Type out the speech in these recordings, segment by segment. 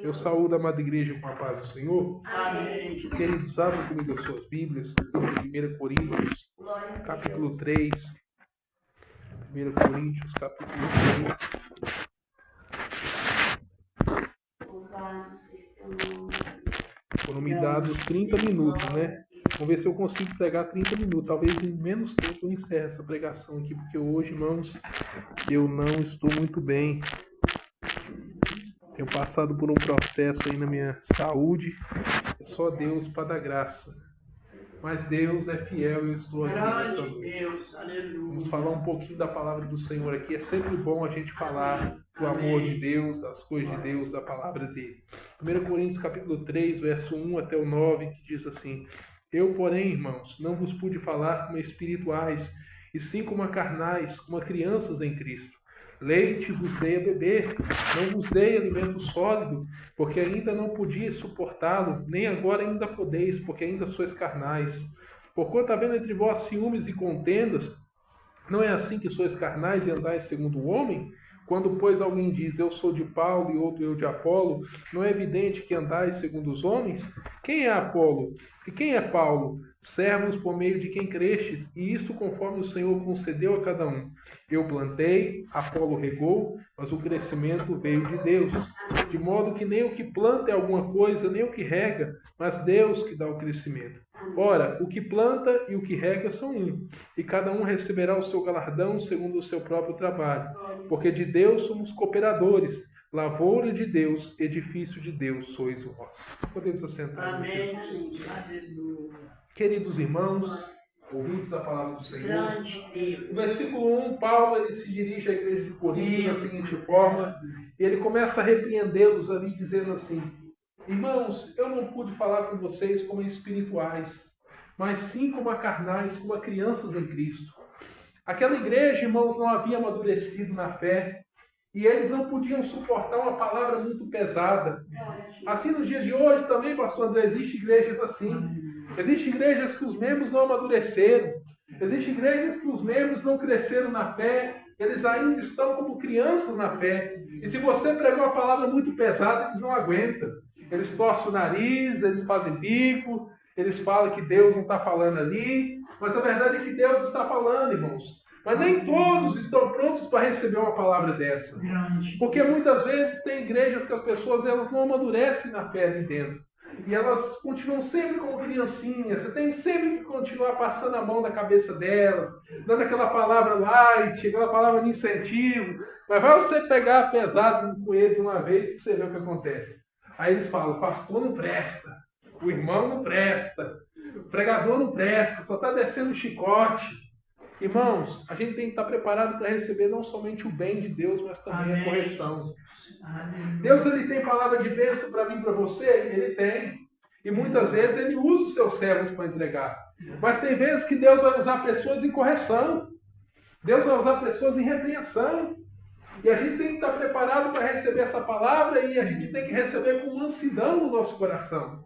Eu saúdo a amada igreja com a paz do Senhor. Amém. Queridos, abram comigo as suas Bíblias, 1 Coríntios, capítulo 3. 1 Coríntios, capítulo 3. Foram me dados 30 minutos, né? Vamos ver se eu consigo pregar 30 minutos. Talvez em menos tempo eu encerre essa pregação aqui, porque hoje, irmãos, eu não estou muito bem. Tenho passado por um processo aí na minha saúde. É só Deus para dar graça. Mas Deus é fiel e eu estou aqui nessa noite. Vamos falar um pouquinho da palavra do Senhor aqui. É sempre bom a gente falar do amor de Deus, das coisas de Deus, da palavra dele. 1 Coríntios capítulo 3, verso 1 até o 9, que diz assim: Eu, porém, irmãos, não vos pude falar como espirituais, e sim como a carnais, como a crianças em Cristo. Leite vos dei a beber, não vos dei alimento sólido, porque ainda não podiais suportá-lo, nem agora ainda podeis, porque ainda sois carnais. Porquanto havendo entre vós ciúmes e contendas, não é assim que sois carnais e andais segundo o homem? Quando, pois, alguém diz, eu sou de Paulo e outro eu de Apolo, não é evidente que andais segundo os homens? Quem é Apolo? E quem é Paulo? Servos por meio de quem crestes, e isso conforme o Senhor concedeu a cada um. Eu plantei, Apolo regou, mas o crescimento veio de Deus. De modo que nem o que planta é alguma coisa, nem o que rega, mas Deus que dá o crescimento. Ora, o que planta e o que rega são um, e cada um receberá o seu galardão segundo o seu próprio trabalho. Porque de Deus somos cooperadores, lavoura de Deus, edifício de Deus sois vós. Podemos assentar. Amém. Aleluia. Queridos irmãos, ouvintes da palavra do Senhor, no versículo 1, Paulo ele se dirige à igreja de Corinto da seguinte forma, e ele começa a repreendê-los ali, dizendo assim: Irmãos, eu não pude falar com vocês como espirituais, mas sim como a carnais, como a crianças em Cristo. Aquela igreja, irmãos, não havia amadurecido na fé, e eles não podiam suportar uma palavra muito pesada. Assim, nos dias de hoje também, pastor André, existem igrejas assim. Existem igrejas que os membros não amadureceram. Existem igrejas que os membros não cresceram na fé. Eles ainda estão como crianças na fé. E se você pregar uma palavra muito pesada, eles não aguentam. Eles torcem o nariz, eles fazem bico, eles falam que Deus não está falando ali. Mas a verdade é que Deus está falando, irmãos. Mas nem todos estão prontos para receber uma palavra dessa. Porque muitas vezes tem igrejas que as pessoas elas não amadurecem na fé ali dentro. E elas continuam sempre como criancinhas. Você tem sempre que continuar passando a mão na cabeça delas, dando aquela palavra light, aquela palavra de incentivo. Mas vai você pegar pesado com eles uma vez que você vê o que acontece. Aí eles falam, o pastor não presta, o irmão não presta, o pregador não presta, só está descendo chicote. Irmãos, a gente tem que estar preparado para receber não somente o bem de Deus, mas também a correção. Deus ele tem palavra de bênção para mim e para você? Ele tem. E muitas vezes ele usa os seus servos para entregar. Mas tem vezes que Deus vai usar pessoas em correção. Deus vai usar pessoas em repreensão. E a gente tem que estar preparado para receber essa palavra e a gente tem que receber com mansidão no nosso coração.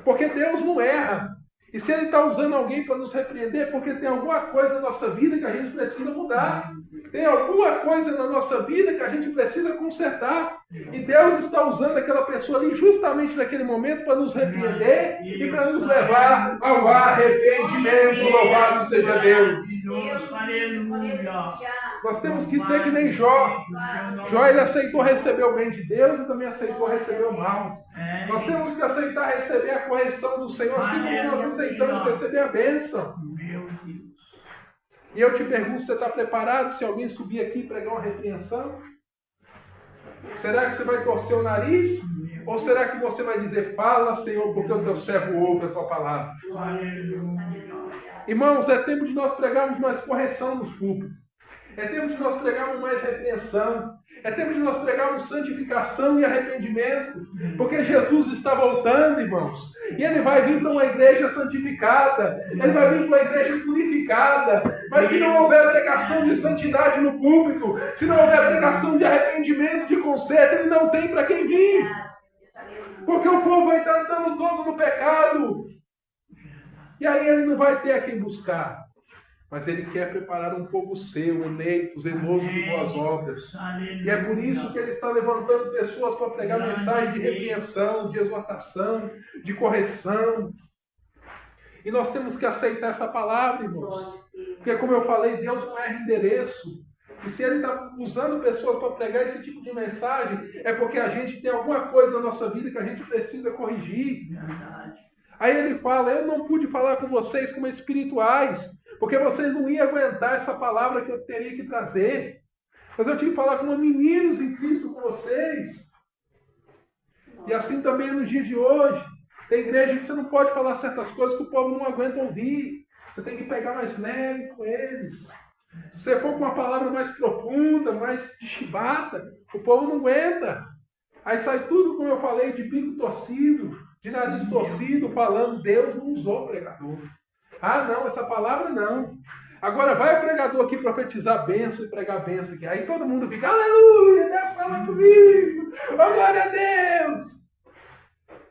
Porque Deus não erra. E se Ele está usando alguém para nos repreender, é porque tem alguma coisa na nossa vida que a gente precisa mudar. Tem alguma coisa na nossa vida que a gente precisa consertar. E Deus está usando aquela pessoa ali justamente naquele momento para nos repreender e para nos levar ao arrependimento. Louvado seja Deus. Nós temos que ser que nem Jó. Jó ele aceitou receber o bem de Deus e também aceitou receber o mal. Nós temos que aceitar receber a correção do Senhor, assim como nós aceitamos receber a bênção. E eu te pergunto, você está preparado se alguém subir aqui e pregar uma repreensão? Será que você vai torcer o nariz? Ou será que você vai dizer, fala, Senhor, porque o teu servo ouve a tua palavra? Irmãos, é tempo de nós pregarmos mais correção nos púlpitos. É tempo de nós pregarmos mais repreensão. É tempo de nós pregarmos santificação e arrependimento. Porque Jesus está voltando, irmãos. E Ele vai vir para uma igreja santificada. Ele vai vir para uma igreja purificada. Mas se não houver pregação de santidade no púlpito, se não houver pregação de arrependimento, de conserto, Ele não tem para quem vir. Porque o povo vai estar andando todo no pecado. E aí Ele não vai ter a quem buscar. mas Ele quer preparar um povo seu, eleito, zeloso de boas obras. E é por isso que Ele está levantando pessoas para pregar mensagem de repreensão, de exortação, de correção. E nós temos que aceitar essa palavra, irmãos. Porque, como eu falei, Deus não erra endereço. E se Ele está usando pessoas para pregar esse tipo de mensagem, é porque a gente tem alguma coisa na nossa vida que a gente precisa corrigir. Aí Ele fala, eu não pude falar com vocês como espirituais, porque vocês não iam aguentar essa palavra que eu teria que trazer. Mas eu tive que falar como meninos em Cristo com vocês. E assim também no dia de hoje. Tem igreja que você não pode falar certas coisas que o povo não aguenta ouvir. Você tem que pegar mais leve com eles. Se você for com uma palavra mais profunda, mais de chibata, o povo não aguenta. Aí sai tudo, como eu falei, de bico torcido, de nariz torcido, falando, Deus não usou o pregador. Ah, não, essa palavra não. Agora vai o pregador aqui profetizar bênção e pregar bênção aqui. Aí todo mundo fica, aleluia, Deus fala comigo, oh, glória a Deus.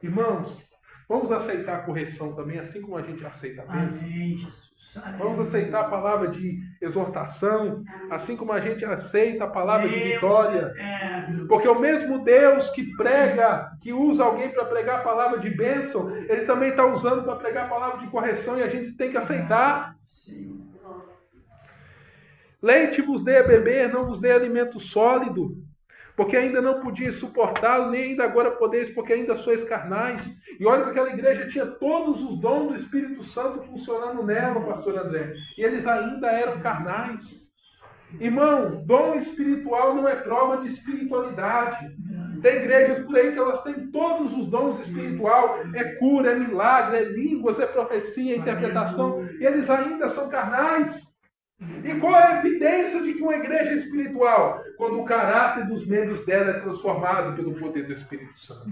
Irmãos, vamos aceitar a correção também, assim como a gente aceita a bênção. Vamos aceitar a palavra de exortação, assim como a gente aceita a palavra de vitória. Porque o mesmo Deus que prega, que usa alguém para pregar a palavra de bênção, Ele também está usando para pregar a palavra de correção e a gente tem que aceitar. Leite vos dei a beber, não vos dei alimento sólido, porque ainda não podias suportá-lo, nem ainda agora podeis, porque ainda sois carnais. E olha que aquela igreja tinha todos os dons do Espírito Santo funcionando nela, pastor André. E eles ainda eram carnais. Irmão, dom espiritual não é prova de espiritualidade. Tem igrejas por aí que elas têm todos os dons espiritual. É cura, é milagre, é línguas, é profecia, é interpretação. E eles ainda são carnais. E qual é a evidência de que uma igreja é espiritual? Quando o caráter dos membros dela é transformado pelo poder do Espírito Santo.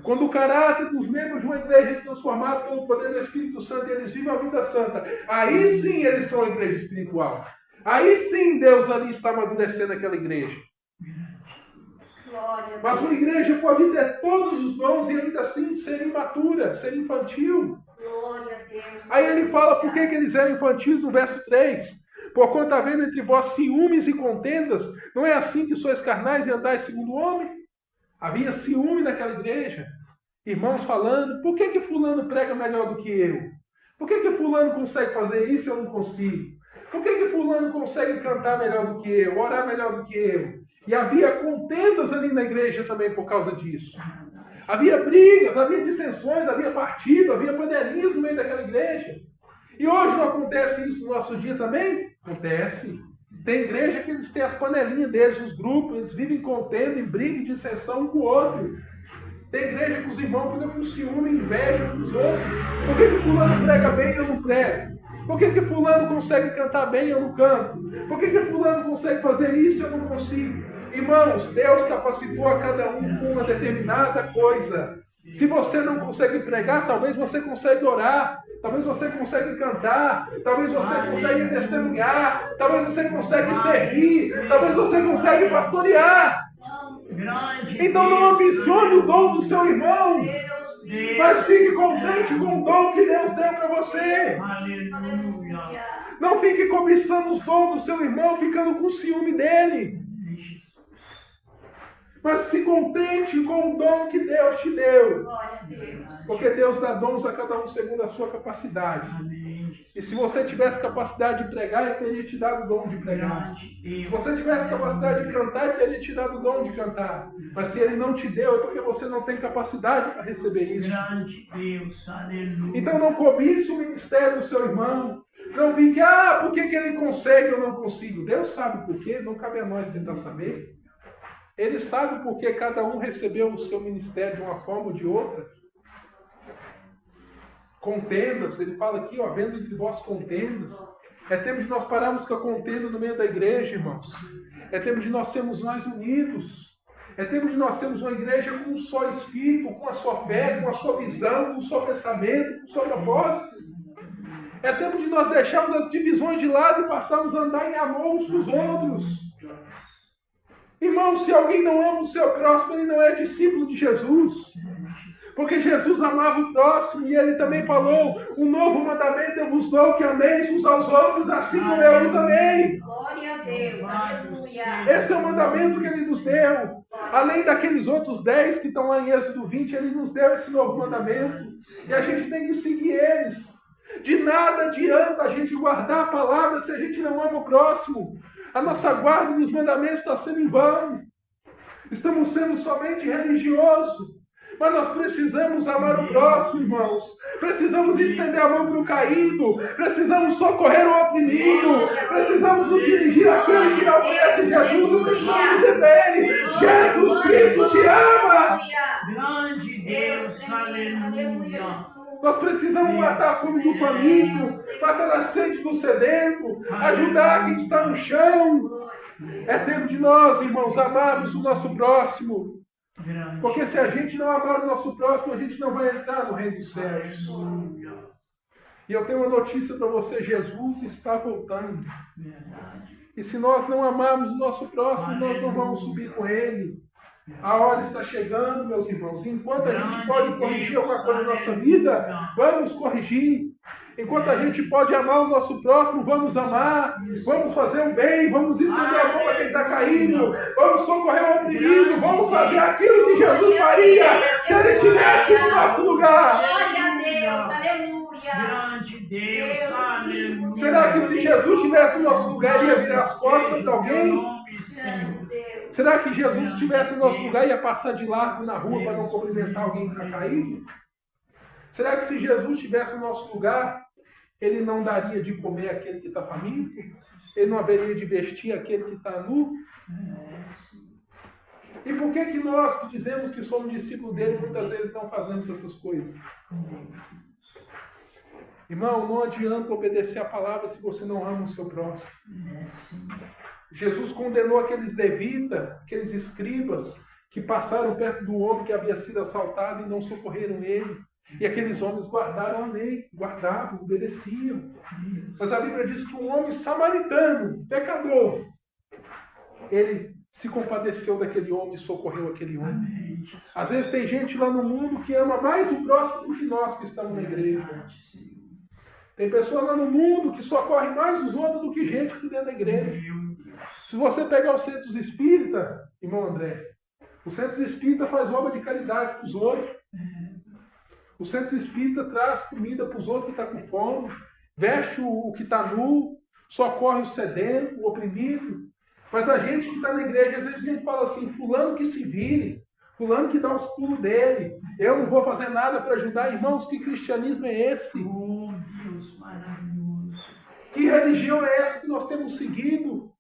Quando o caráter dos membros de uma igreja é transformado pelo poder do Espírito Santo e eles vivem a vida santa, aí sim eles são a igreja espiritual. Aí sim Deus ali está amadurecendo aquela igreja. Mas uma igreja pode ter todos os dons e ainda assim ser imatura, ser infantil. Aí ele fala por que eles eram infantis no verso 3. Porquanto havendo entre vós ciúmes e contendas, não é assim que sois carnais e andais segundo o homem? Havia ciúme naquela igreja. Irmãos falando, por que fulano prega melhor do que eu? Por que fulano consegue fazer isso e eu não consigo? Por que fulano consegue cantar melhor do que eu, orar melhor do que eu? E havia contendas ali na igreja também por causa disso. Havia brigas, havia dissensões, havia partido, havia panelinhas no meio daquela igreja. E hoje não acontece isso no nosso dia também? Acontece. Tem igreja que eles têm as panelinhas deles, os grupos, eles vivem contendo em briga e dissensão um com o outro. Tem igreja que os irmãos ficam com ciúme e inveja uns dos outros. Por que fulano prega bem e eu não prego? Por que fulano consegue cantar bem e eu não canto? Por que fulano consegue fazer isso e eu não consigo? Irmãos, Deus capacitou a cada um com uma determinada coisa. Se você não consegue pregar, talvez você consiga orar, talvez você consiga cantar, talvez você consiga testemunhar, talvez você consiga servir, talvez você consiga pastorear. Então não ambicione o dom do seu irmão, mas fique contente com o dom que Deus deu para você. Não fique cobiçando os dons do seu irmão, ficando com ciúme dele. Mas se contente com o dom que Deus te deu. Porque Deus dá dons a cada um segundo a sua capacidade. E se você tivesse capacidade de pregar, Ele teria te dado o dom de pregar. Se você tivesse capacidade de cantar, Ele teria te dado o dom de cantar. Mas se Ele não te deu, é porque você não tem capacidade para receber isso. Então não cobice o ministério do seu irmão. Não fique, por que ele consegue e eu não consigo? Deus sabe por quê, não cabe a nós tentar saber. Ele sabe porque cada um recebeu o seu ministério de uma forma ou de outra. Contendas, ele fala aqui, vendo entre vós contendas. É tempo de nós pararmos com a contenda no meio da igreja, irmãos. É tempo de nós sermos mais unidos. É tempo de nós sermos uma igreja com um só espírito, com a sua fé, com a sua visão, com o seu pensamento, com o seu propósito. É tempo de nós deixarmos as divisões de lado e passarmos a andar em amor uns com os outros. Irmão, se alguém não ama o seu próximo, ele não é discípulo de Jesus. Porque Jesus amava o próximo e ele também falou: um novo mandamento eu vos dou, que ameis uns aos outros, assim como eu os amei. Glória a Deus, aleluia. Esse é o mandamento que ele nos deu. Além daqueles outros 10 que estão lá em Êxodo 20, ele nos deu esse novo mandamento. E a gente tem que seguir eles. De nada adianta a gente guardar a palavra se a gente não ama o próximo. A nossa guarda dos mandamentos está sendo em vão. Estamos sendo somente religiosos. Mas nós precisamos amar o próximo, irmãos. Precisamos estender a mão para o caído. Precisamos socorrer o oprimido. Precisamos nos dirigir àquele que não conhece Jesus. Precisamos dizer dele: Jesus Cristo te ama. Grande Deus, aleluia. Nós precisamos matar a fome do faminto, matar a sede do sedento, ajudar quem está no chão. É tempo de nós, irmãos, amarmos o nosso próximo. Porque se a gente não amar o nosso próximo, a gente não vai entrar no reino dos céus. E eu tenho uma notícia para você: Jesus está voltando. E se nós não amarmos o nosso próximo, nós não vamos subir com ele. A hora está chegando, meus irmãos. Enquanto a gente pode corrigir alguma coisa na nossa vida, vamos corrigir. Enquanto a gente pode amar o nosso próximo, vamos amar. Vamos fazer o bem, vamos estender a mão para quem está caído. Vamos socorrer o oprimido. Vamos fazer aquilo que Jesus faria se ele estivesse no nosso lugar. Glória a Deus, aleluia. Grande Deus, aleluia. Será que se Jesus estivesse no nosso lugar, ia virar as costas para alguém? Será que Jesus estivesse no nosso lugar e ia passar de largo na rua para não cumprimentar alguém que está caído? Será que se Jesus estivesse no nosso lugar, ele não daria de comer aquele que está faminto? Ele não haveria de vestir aquele que está nu? E por que nós que dizemos que somos discípulos dele, muitas vezes não fazemos essas coisas? Irmão, não adianta obedecer a palavra se você não ama o seu próximo. Jesus condenou aqueles levitas, aqueles escribas, que passaram perto do homem que havia sido assaltado e não socorreram ele. E aqueles homens guardaram a lei, guardavam, obedeciam. Mas a Bíblia diz que um homem samaritano, pecador, ele se compadeceu daquele homem e socorreu aquele homem. Às vezes tem gente lá no mundo que ama mais o próximo do que nós que estamos na igreja. Tem pessoas lá no mundo que socorrem mais os outros do que gente aqui dentro da igreja. Se você pegar os centros espíritas, irmão André, o centro espírita faz obra de caridade para os outros. O centro espírita traz comida para os outros que estão com fome, veste o que está nu, socorre o sedento, o oprimido. Mas a gente que está na igreja, às vezes a gente fala assim: fulano que se vire, fulano que dá os pulos dele, eu não vou fazer nada para ajudar. Irmãos, que cristianismo é esse? Oh, Deus maravilhoso. Que religião é essa que nós temos seguido?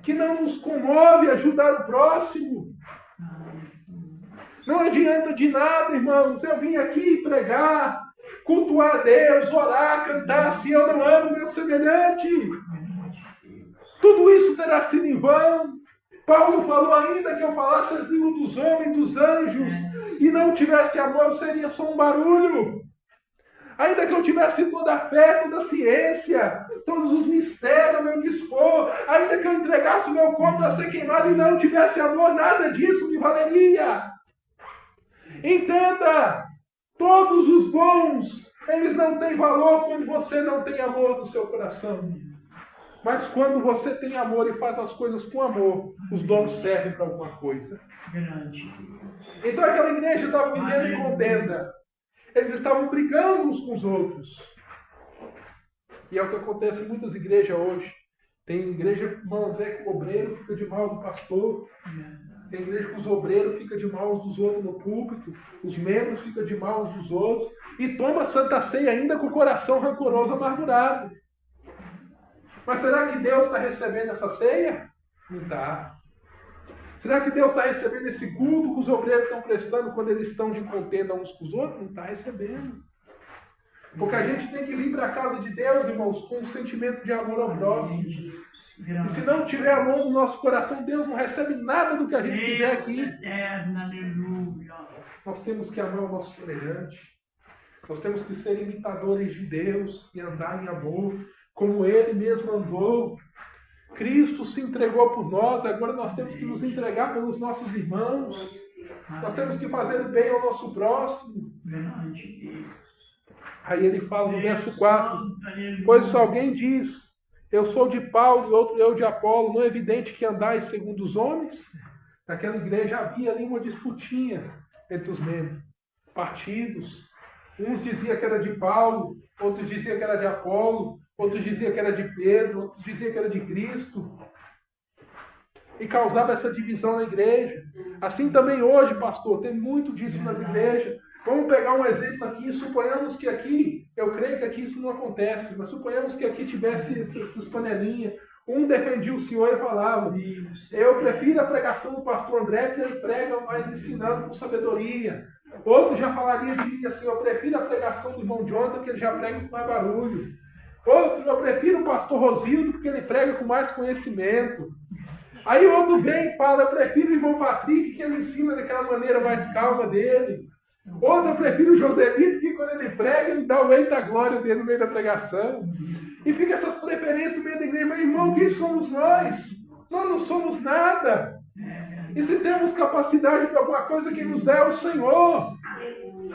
Que não nos comove ajudar o próximo? Não adianta de nada, irmãos, eu vim aqui pregar, cultuar a Deus, orar, cantar, se eu não amo meu semelhante. Tudo isso terá sido em vão. Paulo falou: ainda que eu falasse as línguas dos homens e dos anjos e não tivesse amor, eu seria só um barulho. Ainda que eu tivesse toda a fé, toda a ciência, todos os mistérios ao meu dispor, ainda que eu entregasse o meu corpo a ser queimado e não tivesse amor, nada disso me valeria. Entenda, todos os dons, eles não têm valor quando você não tem amor no seu coração. Mas quando você tem amor e faz as coisas com amor, os dons servem para alguma coisa. Então aquela igreja estava vivendo em contenda. Eles estavam brigando uns com os outros. E é o que acontece em muitas igrejas hoje. Tem igreja, irmão André, que o obreiro fica de mal do pastor. Tem igreja que os obreiros ficam de mal uns dos outros no púlpito. Os membros ficam de mal uns dos outros. E toma a Santa Ceia ainda com o coração rancoroso, amargurado. Mas será que Deus está recebendo essa ceia? Não está. Será que Deus está recebendo esse culto que os obreiros estão prestando quando eles estão de contenda uns com os outros? Não está recebendo. Porque a gente tem que vir para a casa de Deus, irmãos, com um sentimento de amor ao próximo. E se não tiver amor no nosso coração, Deus não recebe nada do que a gente fizer aqui. Nós temos que amar o nosso semelhante. Nós temos que ser imitadores de Deus e andar em amor, como Ele mesmo andou. Cristo se entregou por nós, agora nós temos que nos entregar pelos nossos irmãos. Nós temos que fazer o bem ao nosso próximo. Grande Deus. Aí ele fala no verso 4, Aleluia. pois se alguém diz, eu sou de Paulo e outro eu de Apolo, não é evidente que andais segundo os homens? Naquela igreja havia ali uma disputinha entre os membros, partidos. Uns diziam que era de Paulo, outros diziam que era de Apolo, outros diziam que era de Pedro, outros diziam que era de Cristo. E causava essa divisão na igreja. Assim também hoje, pastor, tem muito disso nas igrejas. Vamos pegar um exemplo aqui, suponhamos que aqui, eu creio que aqui isso não acontece, mas suponhamos que aqui tivesse essas panelinhas. Um defendia o Senhor e falava, eu prefiro a pregação do pastor André, que ele prega mais ensinando com sabedoria. Outro já falaria de mim assim, eu prefiro a pregação do irmão Jonathan, que ele já prega com mais barulho. Outro, eu prefiro o pastor Rosildo, porque ele prega com mais conhecimento. Aí outro vem e fala, eu prefiro o irmão Patrick, que ele ensina daquela maneira mais calma dele. Outro, eu prefiro o Joselito, que quando ele prega, ele dá o eita da glória dele no meio da pregação. E fica essas preferências no meio da igreja. Meu irmão, quem somos nós? Nós não somos nada. E se temos capacidade para alguma coisa, quem nos dá é o Senhor.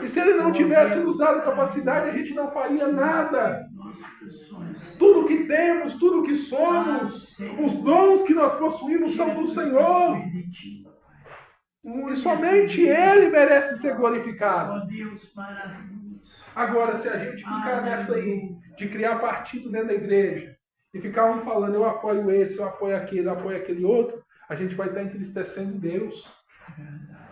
E se Ele não tivesse nos dado capacidade, a gente não faria nada. Tudo que temos, tudo que somos, os dons que nós possuímos são do Senhor. E somente Ele merece ser glorificado. Agora, se a gente ficar nessa aí, de criar partido dentro da igreja, e ficar um falando, eu apoio esse, eu apoio aquele outro, a gente vai estar entristecendo Deus.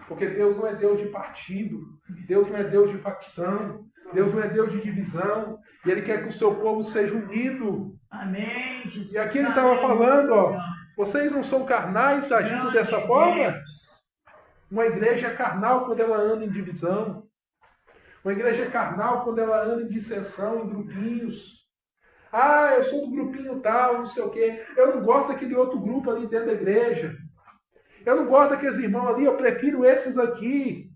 Porque Deus não é Deus de partido, Deus não é Deus de facção, Deus não é Deus de divisão, e Ele quer que o seu povo seja unido. Amém. E aqui Ele estava falando, ó, vocês não são carnais agindo dessa forma? Uma igreja é carnal quando ela anda em divisão. Uma igreja é carnal quando ela anda em dissensão, em grupinhos. Ah, eu sou do grupinho tal, não sei o quê. Eu não gosto daquele outro grupo ali dentro da igreja. Eu não gosto daqueles irmãos ali, eu prefiro esses aqui.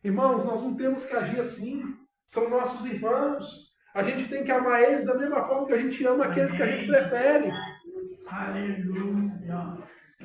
Irmãos, nós não temos que agir assim. São nossos irmãos. A gente tem que amar eles da mesma forma que a gente ama aqueles que a gente prefere. Aleluia.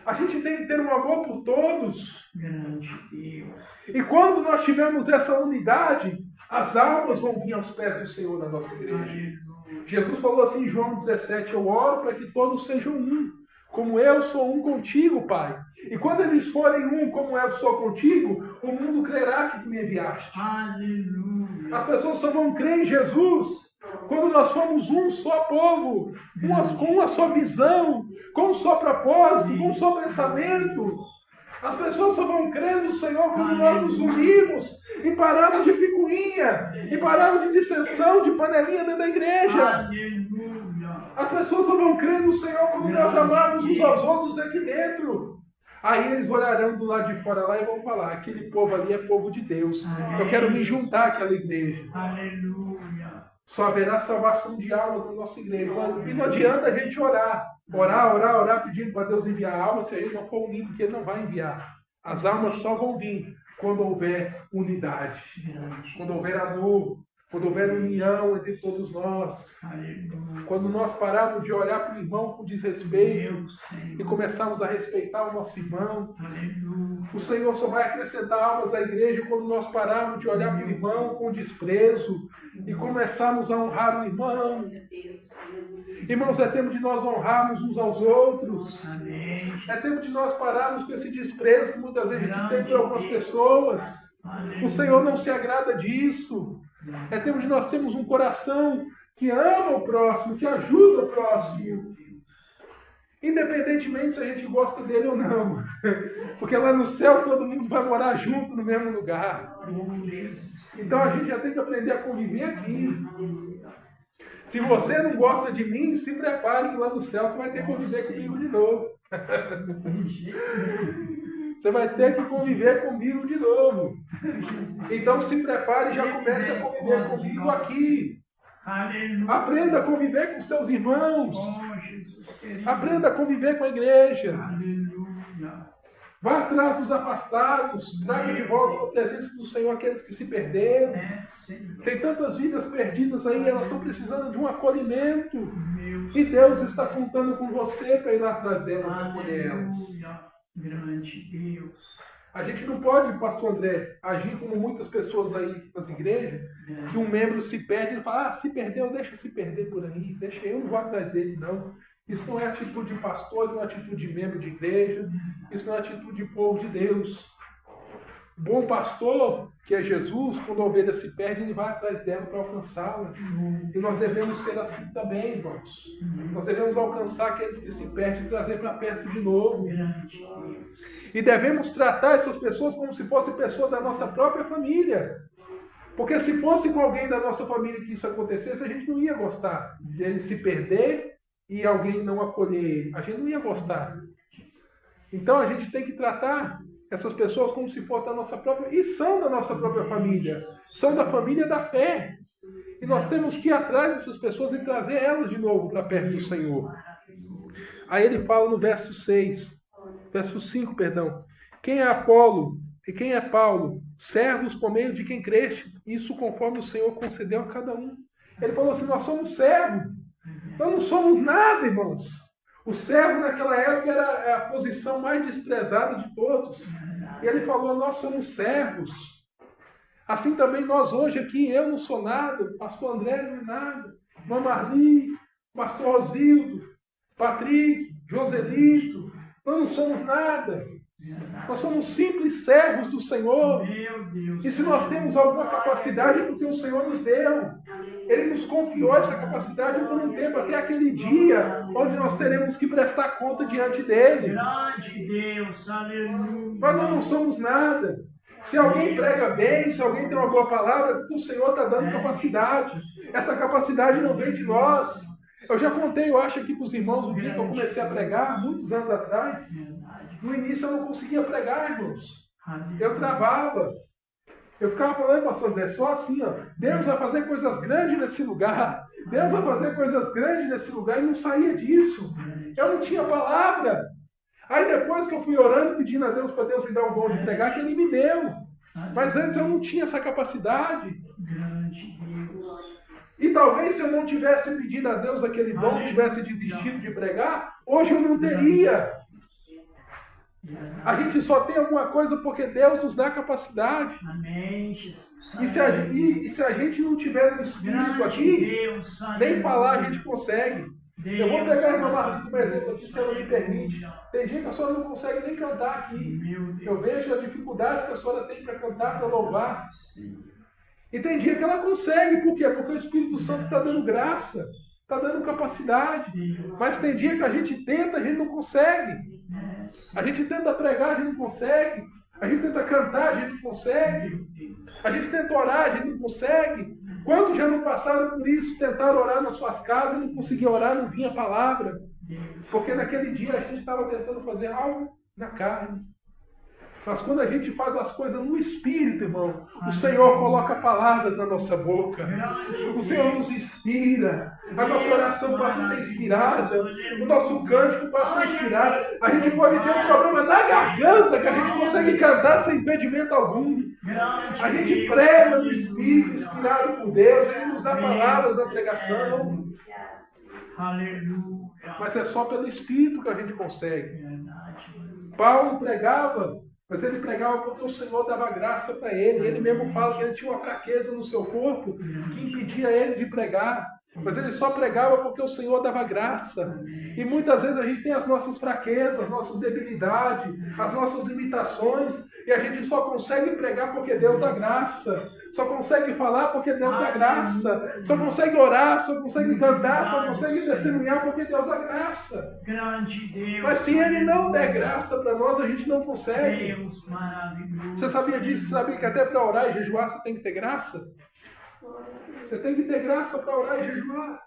A gente tem que ter um amor por todos. Grande Deus. E quando nós tivermos essa unidade, as almas vão vir aos pés do Senhor na nossa igreja. Aleluia. Jesus falou assim em João 17, eu oro para que todos sejam um, como eu sou um contigo, Pai. E quando eles forem um, como eu sou contigo, o mundo crerá que tu me enviaste. Aleluia. As pessoas só vão crer em Jesus quando nós formos um só povo, com uma só visão, com um só propósito, com um só pensamento. As pessoas só vão crer no Senhor quando nós nos unimos e paramos de picuinha, e paramos de dissensão, de panelinha dentro da igreja. Aleluia. As pessoas só vão crer no Senhor quando nós amarmos uns aos outros aqui dentro. Aí eles olharão do lado de fora lá e vão falar, aquele povo ali é povo de Deus. Eu quero me juntar àquela igreja. Aleluia. Só haverá salvação de almas na nossa igreja. E não adianta a gente orar, pedindo para Deus enviar almas, se a gente não for unido, porque Ele não vai enviar. As almas só vão vir quando houver unidade, quando houver amor, quando houver união entre todos nós. Aleluia. Quando nós pararmos de olhar para o irmão com desrespeito e começarmos a respeitar o nosso irmão. Aleluia. O Senhor só vai acrescentar almas à igreja quando nós pararmos de olhar para o irmão com desprezo e começarmos a honrar o irmão. Irmãos, é tempo de nós honrarmos uns aos outros. Amém. É tempo de nós pararmos com esse desprezo que muitas vezes a gente tem por algumas pessoas. O Senhor não se agrada disso. É tempo de nós termos um coração que ama o próximo, que ajuda o próximo. Independentemente se a gente gosta dele ou não. Porque lá no céu todo mundo vai morar junto no mesmo lugar. Então a gente já tem que aprender a conviver aqui. Se você não gosta de mim, se prepare que lá no céu você vai ter que conviver comigo de novo. Você vai ter que conviver comigo de novo. Então se prepare e já comece a conviver comigo aqui. Aleluia. Aprenda a conviver com seus irmãos. Oh, Jesus querido. Aprenda a conviver com a igreja. Aleluia. Vá atrás dos afastados. Traga de volta a presença do Senhor aqueles que se perderam. É, Senhor. Tem tantas vidas perdidas aí, elas estão precisando de um acolhimento. Meu E Deus está contando com você para ir lá atrás delas e acolher elas. Aleluia. Grande Deus. A gente não pode, pastor André, agir como muitas pessoas aí nas igrejas, que um membro se perde e fala, se perdeu, deixa se perder por aí, deixa eu não vou atrás dele, não. Isso não é atitude de pastor, isso não é atitude de membro de igreja, isso não é atitude de povo de Deus. Bom pastor, que é Jesus, quando a ovelha se perde, ele vai atrás dela para alcançá-la. E nós devemos ser assim também, irmãos. Nós devemos alcançar aqueles que se perdem e trazer para perto de novo. E devemos tratar essas pessoas como se fossem pessoas da nossa própria família. Porque se fosse com alguém da nossa família que isso acontecesse, a gente não ia gostar dele se perder e alguém não acolher ele. A gente não ia gostar. Então a gente tem que tratar essas pessoas como se fossem da nossa própria... E são da nossa própria família. São da família da fé. E nós temos que ir atrás dessas pessoas e trazer elas de novo para perto do Senhor. Aí ele fala no verso 5, perdão. Quem é Apolo e quem é Paulo? Servos por meio de quem crestes. Isso conforme o Senhor concedeu a cada um. Ele falou assim, nós somos servos. Nós não somos nada, irmãos. O servo naquela época era a posição mais desprezada de todos. E ele falou, nós somos servos. Assim também nós hoje aqui, eu não sou nada, o pastor André não é nada, irmã Marli, pastor Rosildo, Patrick, Joselito, nós não somos nada. Nós somos simples servos do Senhor. E se nós temos alguma capacidade é porque o Senhor nos deu. Ele nos confiou essa capacidade por um tempo, até aquele dia onde nós teremos que prestar conta diante dele. Grande Deus, aleluia. Mas nós não somos nada. Se alguém prega bem, se alguém tem uma boa palavra, é porque o Senhor está dando capacidade. Essa capacidade não vem de nós. Eu já contei, eu acho, aqui para os irmãos, o dia que eu comecei a pregar, muitos anos atrás. No início eu não conseguia pregar, irmãos. Eu travava. Eu ficava falando, pastor André, só assim, ó. Deus vai fazer coisas grandes nesse lugar. Deus vai fazer coisas grandes nesse lugar. E não saía disso. Eu não tinha palavra. Aí depois que eu fui orando, pedindo a Deus para Deus me dar o dom de pregar, que Ele me deu. Mas antes eu não tinha essa capacidade. E talvez se eu não tivesse pedido a Deus aquele dom, tivesse desistido de pregar, hoje eu não teria. A gente só tem alguma coisa porque Deus nos dá capacidade. Amém, Jesus. E se a gente não tiver no Espírito aqui, nem falar a gente consegue. Eu vou pegar a irmã Marli como exemplo aqui, se ela me permite. Tem dia que a senhora não consegue nem cantar aqui. Eu vejo a dificuldade que a senhora tem para cantar, para louvar. E tem dia que ela consegue. Por quê? Porque o Espírito Santo está dando graça, está dando capacidade. Mas tem dia que a gente tenta, a gente não consegue. A gente tenta pregar, a gente não consegue. A gente tenta cantar, a gente não consegue. A gente tenta orar, a gente não consegue. Quantos já não passaram por isso? Tentaram orar nas suas casas e não conseguiam orar, não vinha a palavra. Porque naquele dia a gente estava tentando fazer algo na carne. Mas quando a gente faz as coisas no Espírito, irmão, o Senhor coloca palavras na nossa boca. O Senhor nos inspira. A nossa oração passa a ser inspirada. O nosso cântico passa a ser inspirado. A gente pode ter um problema na garganta que a gente consegue cantar sem impedimento algum. A gente prega no Espírito, inspirado por Deus. Ele nos dá palavras na pregação. Aleluia. Mas é só pelo Espírito que a gente consegue. Paulo pregava, mas ele pregava porque o Senhor dava graça para ele. Ele mesmo fala que ele tinha uma fraqueza no seu corpo que impedia ele de pregar. Mas ele só pregava porque o Senhor dava graça. E muitas vezes a gente tem as nossas fraquezas, as nossas debilidades, as nossas limitações. E a gente só consegue pregar porque Deus dá graça. Só consegue falar porque Deus dá graça. Só consegue orar, só consegue cantar, só consegue testemunhar porque Deus dá graça. Grande Deus. Mas se Ele não der graça para nós, a gente não consegue. Deus maravilhoso. Você sabia disso? Você sabia que até para orar e jejuar você tem que ter graça? Você tem que ter graça para orar e jejuar.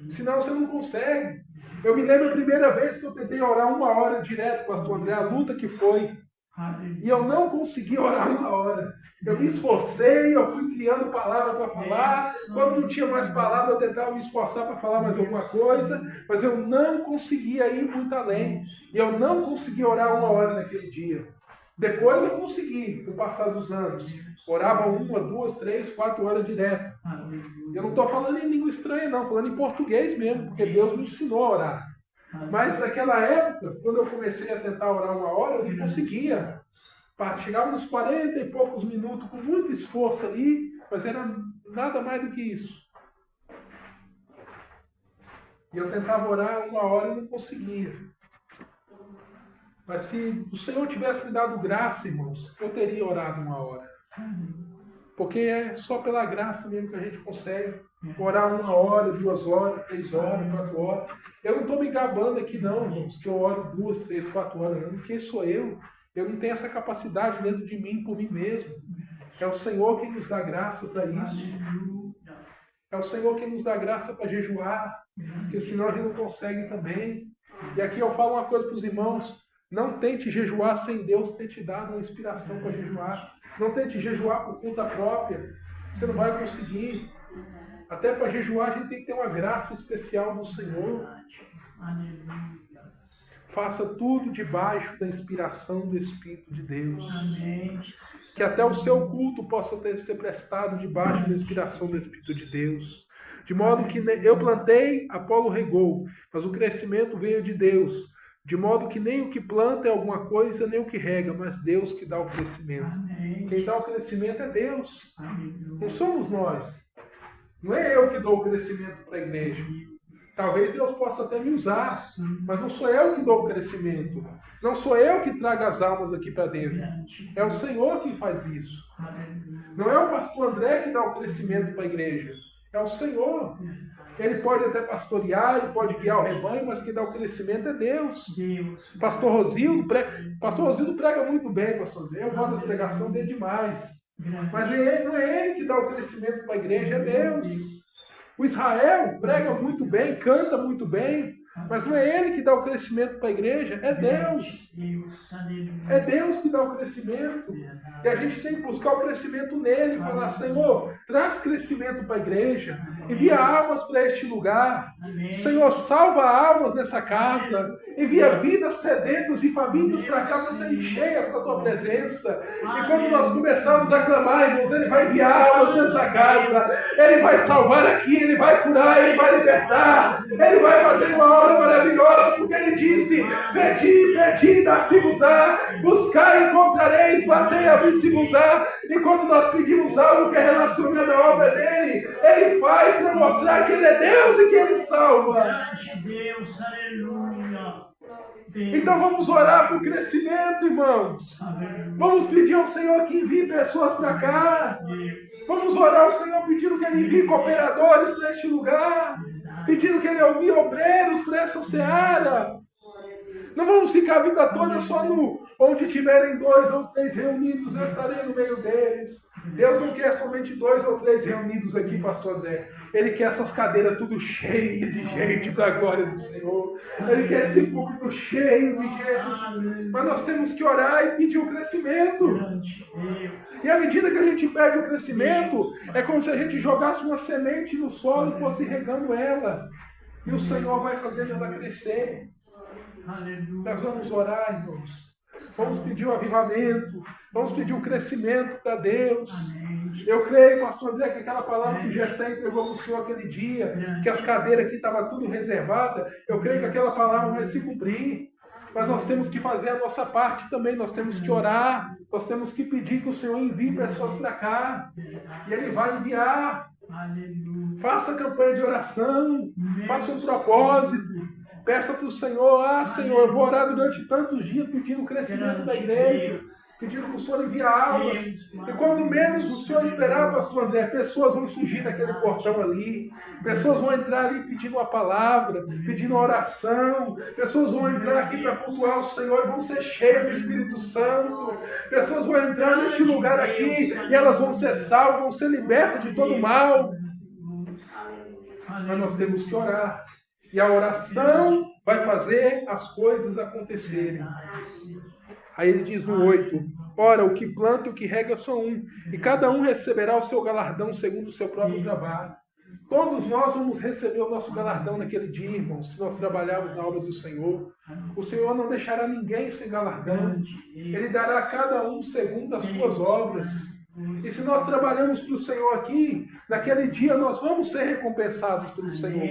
Senão você não consegue. Eu me lembro a primeira vez que eu tentei orar 1 hora direto, pastor André, a luta que foi. E eu não consegui orar 1 hora. Eu me esforcei, eu fui criando palavra para falar. Quando não tinha mais palavra, eu tentava me esforçar para falar mais alguma coisa. Mas eu não conseguia ir muito além. E eu não consegui orar 1 hora naquele dia. Depois eu consegui, no passar dos anos. Orava 1, 2, 3, 4 horas direto. Eu não estou falando em língua estranha, não. Falando em português mesmo, porque Deus me ensinou a orar. Mas naquela época, quando eu comecei a tentar orar 1 hora, eu não conseguia. Chegava nos 40 e poucos minutos, com muito esforço ali, mas era nada mais do que isso. E eu tentava orar 1 hora e não conseguia. Mas se o Senhor tivesse me dado graça, irmãos, eu teria orado 1 hora. Porque é só pela graça mesmo que a gente consegue orar 1 hora, 2 horas, 3 horas, 4 horas. Eu não estou me gabando aqui não, irmãos, que eu oro 2, 3, 4 horas. Não. Quem sou eu? Eu não tenho essa capacidade dentro de mim, por mim mesmo. É o Senhor quem nos dá graça para isso. É o Senhor quem nos dá graça para jejuar, porque senão a gente não consegue também. E aqui eu falo uma coisa para os irmãos: não tente jejuar sem Deus ter te dado uma inspiração para jejuar. Não tente jejuar por conta própria. Você não vai conseguir. Até para jejuar a gente tem que ter uma graça especial do Senhor. Faça tudo debaixo da inspiração do Espírito de Deus. Que até o seu culto possa ser prestado debaixo da inspiração do Espírito de Deus. De modo que eu plantei, Apolo regou, mas o crescimento veio de Deus. De modo que nem o que planta é alguma coisa, nem o que rega, mas Deus que dá o crescimento. Quem dá o crescimento é Deus. Não somos nós. Não é eu que dou o crescimento para a igreja. Talvez Deus possa até me usar, mas não sou eu que dou o crescimento. Não sou eu que trago as almas aqui para dentro. É o Senhor que faz isso. Não é o pastor André que dá o crescimento para a igreja. É o Senhor. Ele pode até pastorear, ele pode guiar o rebanho, mas quem dá o crescimento é Deus. Pastor Rosildo prega muito bem, pastor André. Eu gosto das pregações dele demais. Mas não é ele que dá o crescimento para a igreja, é Deus. O Israel prega muito bem, canta muito bem, mas não é ele que dá o crescimento para a igreja, é Deus. É Deus que dá o crescimento. E a gente tem que buscar o crescimento nele, falar: Senhor, traz crescimento para a igreja, envia almas para este lugar. Senhor, salva almas nessa casa, envia vidas sedentas e famintos para cá para serem cheias com a tua presença. E quando nós começarmos a clamar, irmãos, ele vai enviar almas nessa casa, ele vai salvar aqui, ele vai curar, ele vai libertar, ele vai fazer uma obra maravilhosa, porque ele disse: pedi, pedi, dá-se-vos-á, buscar, encontrareis, batei, abrir-se-vos-á. E quando nós pedimos algo que é relacionado à obra dele, ele faz para mostrar que ele é Deus e que ele salva. Então vamos orar por crescimento, irmãos. Vamos pedir ao Senhor que envie pessoas para cá. Vamos orar ao Senhor pedindo que ele envie cooperadores para este lugar, pedindo que ele envie obreiros para essa seara. Não vamos ficar a vida toda só no onde tiverem 2 ou 3 reunidos, eu estarei no meio deles. Deus não quer somente 2 ou 3 reunidos aqui, pastor André. Ele quer essas cadeiras tudo cheias de gente para a glória do Senhor. Ele quer esse púlpito cheio de gente. Mas nós temos que orar e pedir o crescimento. E à medida que a gente pede o crescimento, é como se a gente jogasse uma semente no solo e fosse regando ela. E o Senhor vai fazendo ela crescer. Nós vamos orar, irmãos. Vamos pedir o avivamento. Vamos pedir o crescimento para Deus. Eu creio, pastor André, que aquela palavra que o Gessé entregou para o Senhor aquele dia, que as cadeiras aqui estavam tudo reservadas, eu creio que aquela palavra vai se cumprir. Mas nós temos que fazer a nossa parte também. Nós temos que orar. Nós temos que pedir que o Senhor envie pessoas para cá. E Ele vai enviar. Faça campanha de oração. Faça um propósito. Peça para o Senhor: Senhor, eu vou orar durante tantos dias pedindo o crescimento da igreja, pedindo que o Senhor envie almas. E quando menos o Senhor esperar, pastor André, pessoas vão surgir daquele portão ali, pessoas vão entrar ali pedindo uma palavra, pedindo uma oração, pessoas vão entrar aqui para cultuar o Senhor e vão ser cheias do Espírito Santo, pessoas vão entrar neste lugar aqui e elas vão ser salvas, vão ser libertas de todo mal. Mas nós temos que orar. E a oração vai fazer as coisas acontecerem. Aí ele diz no 8: ora, o que planta e o que rega são um, e cada um receberá o seu galardão segundo o seu próprio trabalho. Todos nós vamos receber o nosso galardão naquele dia, irmãos, se nós trabalharmos na obra do Senhor. O Senhor não deixará ninguém sem galardão. Ele dará a cada um segundo as suas obras. E se nós trabalhamos para o Senhor aqui, naquele dia nós vamos ser recompensados pelo Senhor.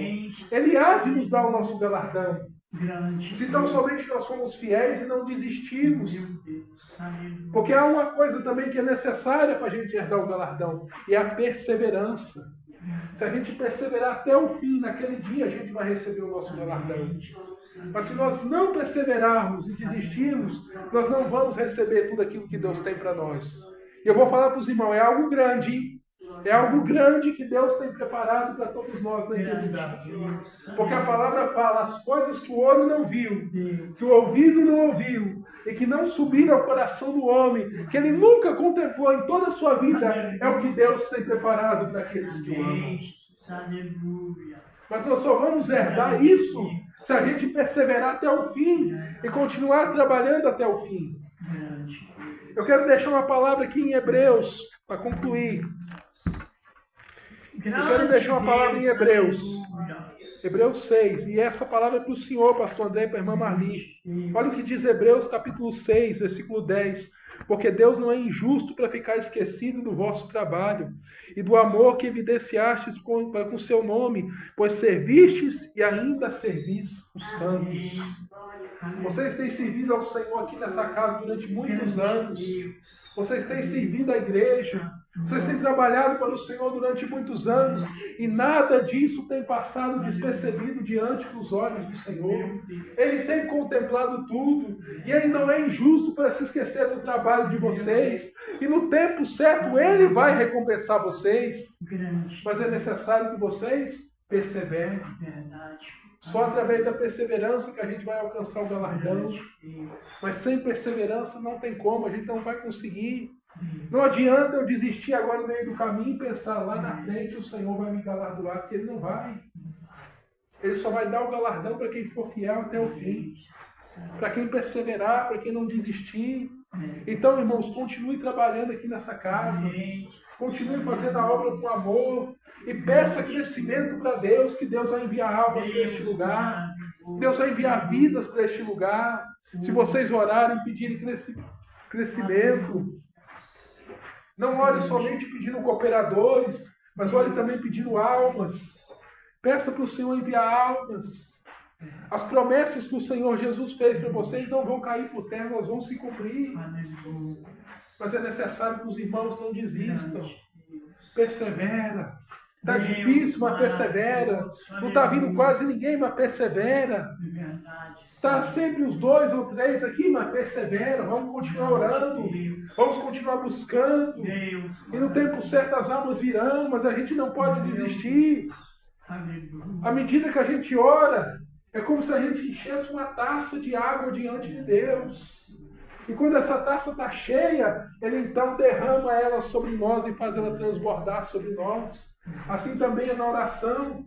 Ele há de nos dar o nosso galardão. Grande. Se tão somente nós somos fiéis e não desistimos. Meu Deus. Aleluia. Porque há uma coisa também que é necessária para a gente herdar o galardão, e é a perseverança. Se a gente perseverar até o fim, naquele dia a gente vai receber o nosso galardão. Mas se nós não perseverarmos e desistirmos, nós não vamos receber tudo aquilo que Deus tem para nós. E eu vou falar para os irmãos, é algo grande, hein? É algo grande que Deus tem preparado para todos nós na eternidade. Porque a palavra fala, as coisas que o olho não viu, que o ouvido não ouviu, e que não subiram ao coração do homem, que ele nunca contemplou em toda a sua vida, é o que Deus tem preparado para aqueles que o amam. Aleluia. Mas nós só vamos herdar isso se a gente perseverar até o fim e continuar trabalhando até o fim. Eu quero deixar uma palavra aqui em Hebreus, para concluir. Eu quero deixar uma palavra em Hebreus. Hebreus 6. E essa palavra é para o senhor, pastor André, e para a irmã Marli. Olha o que diz Hebreus capítulo 6, versículo 10. Porque Deus não é injusto para ficar esquecido do vosso trabalho e do amor que evidenciastes com seu nome, pois servistes e ainda servis os santos. Vocês têm servido ao Senhor aqui nessa casa durante muitos anos. Vocês têm servido à igreja. Vocês têm trabalhado para o Senhor durante muitos anos e nada disso tem passado despercebido diante dos olhos do Senhor. Ele tem contemplado tudo e Ele não é injusto para se esquecer do trabalho de vocês. E no tempo certo Ele vai recompensar vocês. Mas é necessário que vocês perseverem. Só através da perseverança que a gente vai alcançar o galardão. Mas sem perseverança não tem como, a gente não vai conseguir. Não adianta eu desistir agora no meio do caminho e pensar lá na frente o Senhor vai me galardoar, porque Ele não vai. Ele só vai dar o galardão para quem for fiel até o fim. Para quem perseverar, para quem não desistir. Então, irmãos, continue trabalhando aqui nessa casa. Continue fazendo a obra com amor. E peça crescimento para Deus, que Deus vai enviar almas para este lugar. Deus vai enviar vidas para este lugar. Se vocês orarem, pedirem crescimento. Não ore somente pedindo cooperadores, mas ore também pedindo almas. Peça para o Senhor enviar almas. As promessas que o Senhor Jesus fez para vocês não vão cair por terra, elas vão se cumprir. Mas é necessário que os irmãos não desistam. Persevera. Está difícil, mas persevera. Não está vindo quase ninguém, mas persevera. Está sempre os 2 ou 3 aqui, mas persevera. Vamos continuar orando. Vamos continuar buscando. E no tempo certo as almas virão, mas a gente não pode desistir. À medida que a gente ora, é como se a gente enchesse uma taça de água diante de Deus. E quando essa taça está cheia, Ele então derrama ela sobre nós e faz ela transbordar sobre nós. Assim também é na oração.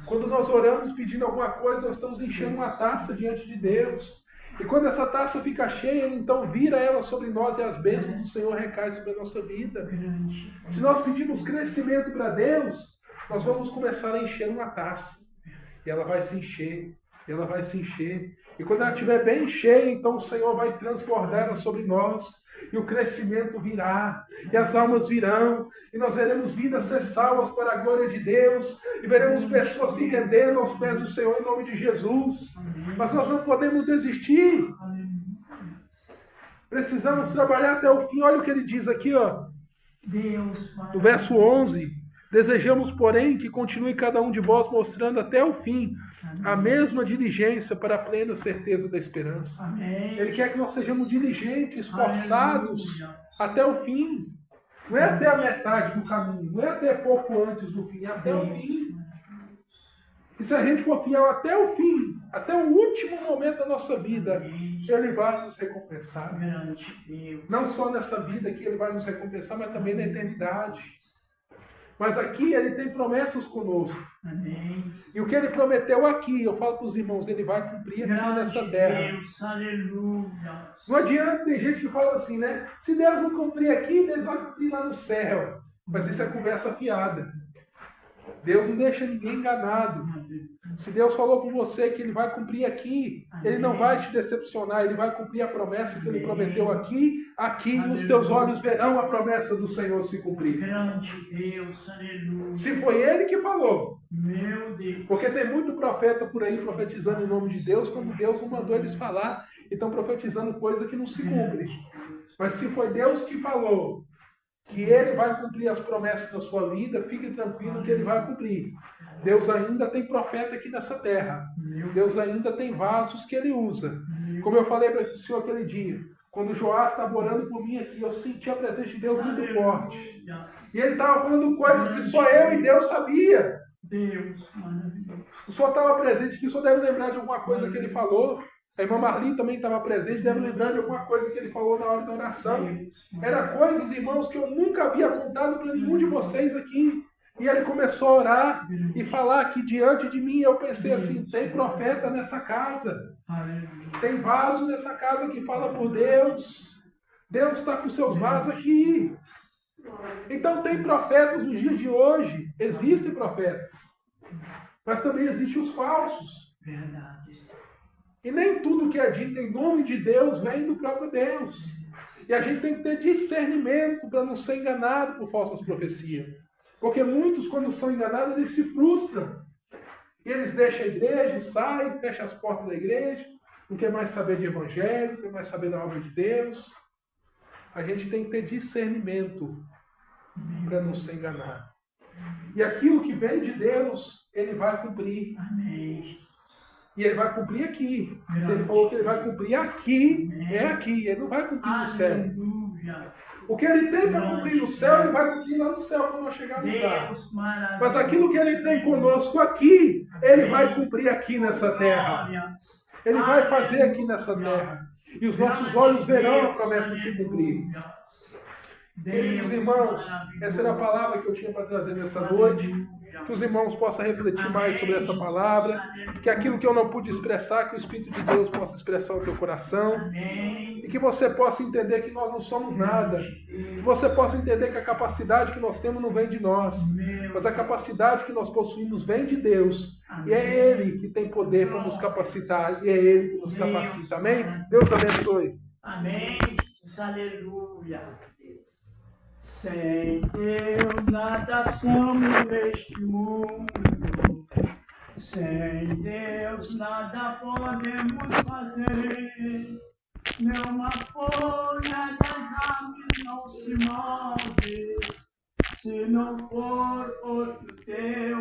Quando nós oramos pedindo alguma coisa, nós estamos enchendo uma taça diante de Deus. E quando essa taça fica cheia, Ele então vira ela sobre nós e as bênçãos do Senhor recaem sobre a nossa vida. Se nós pedimos crescimento para Deus, nós vamos começar a encher uma taça. E ela vai se encher, e ela vai se encher. E quando ela estiver bem cheia, então o Senhor vai transbordar ela sobre nós. E o crescimento virá, e as almas virão, e nós veremos vidas ser salvas para a glória de Deus, e veremos pessoas se rendendo aos pés do Senhor em nome de Jesus. Mas nós não podemos desistir. Precisamos trabalhar até o fim. Olha o que ele diz aqui, ó, no verso 11. Desejamos, porém, que continue cada um de vós mostrando até o fim a mesma diligência para a plena certeza da esperança. Ele quer que nós sejamos diligentes, esforçados até o fim. Não é até a metade do caminho, não é até pouco antes do fim, é até o fim. E se a gente for fiel até o fim, até o último momento da nossa vida, Ele vai nos recompensar. Não só nessa vida que Ele vai nos recompensar, mas também na eternidade. Mas aqui Ele tem promessas conosco. Amém. E o que Ele prometeu aqui, eu falo para os irmãos, Ele vai cumprir aqui nessa terra. Deus, aleluia. Não adianta, tem gente que fala assim, né? Se Deus não cumprir aqui, Deus vai cumprir lá no céu. Mas isso é conversa fiada. Deus não deixa ninguém enganado. Se Deus falou com você que Ele vai cumprir aqui, Ele não vai te decepcionar, Ele vai cumprir a promessa que Ele prometeu aqui. Aqui os teus olhos verão a promessa do Senhor se cumprir. Grande Deus, aleluia. Se foi Ele que falou. Meu Deus. Porque tem muito profeta por aí profetizando em nome de Deus, quando Deus não mandou eles falar, e estão profetizando coisa que não se cumpre. Mas se foi Deus que falou que Ele vai cumprir as promessas da sua vida, fique tranquilo que Ele vai cumprir. Deus ainda tem profeta aqui nessa terra. Deus ainda tem vasos que Ele usa. Como eu falei para o senhor aquele dia, quando o Joás estava orando por mim aqui, eu senti a presença de Deus muito forte. E ele estava falando coisas que só eu e Deus sabia. Deus, maravilhoso. O senhor estava presente aqui, o senhor deve lembrar de alguma coisa que ele falou. A irmã Marli também estava presente, deve lembrar de alguma coisa que ele falou na hora da oração. Era coisas, irmãos, que eu nunca havia contado para nenhum de vocês aqui. E ele começou a orar e falar aqui diante de mim. Eu pensei assim, tem profeta nessa casa. Tem vaso nessa casa que fala por Deus. Deus está com seus vasos aqui. Então tem profetas nos dias de hoje. Existem profetas. Mas também existem os falsos. Verdade. E nem tudo que é dito em nome de Deus vem do próprio Deus. E a gente tem que ter discernimento para não ser enganado por falsas profecias. Porque muitos, quando são enganados, eles se frustram. E eles deixam a igreja, saem, fecham as portas da igreja, não quer mais saber de evangelho, não quer mais saber da obra de Deus. A gente tem que ter discernimento para não ser enganado. E aquilo que vem de Deus, Ele vai cumprir. Amém. E Ele vai cumprir aqui. Se Ele falou que Ele vai cumprir aqui, é aqui. Ele não vai cumprir no céu. Aleluia. O que Ele tem para cumprir no céu, Ele vai cumprir lá no céu quando nós chegarmos lá. Deus maravilhoso. Mas aquilo que Ele tem conosco aqui, Ele vai cumprir aqui nessa terra. Ele vai fazer aqui nessa terra. E os nossos olhos verão a promessa se cumprir. Queridos irmãos, essa era a palavra que eu tinha para trazer nessa noite. Que os irmãos possam refletir mais sobre essa palavra. Que aquilo que eu não pude expressar, que o Espírito de Deus possa expressar no teu coração. E que você possa entender que nós não somos nada. Que você possa entender que a capacidade que nós temos não vem de nós. Mas a capacidade que nós possuímos vem de Deus. E é Ele que tem poder para nos capacitar. E é Ele que nos capacita. Amém? Deus abençoe. Amém. Aleluia. Sem Deus nada somos neste mundo. Sem Deus nada podemos fazer. Nenhuma folha das árvores não se move. Se não for outro Deus.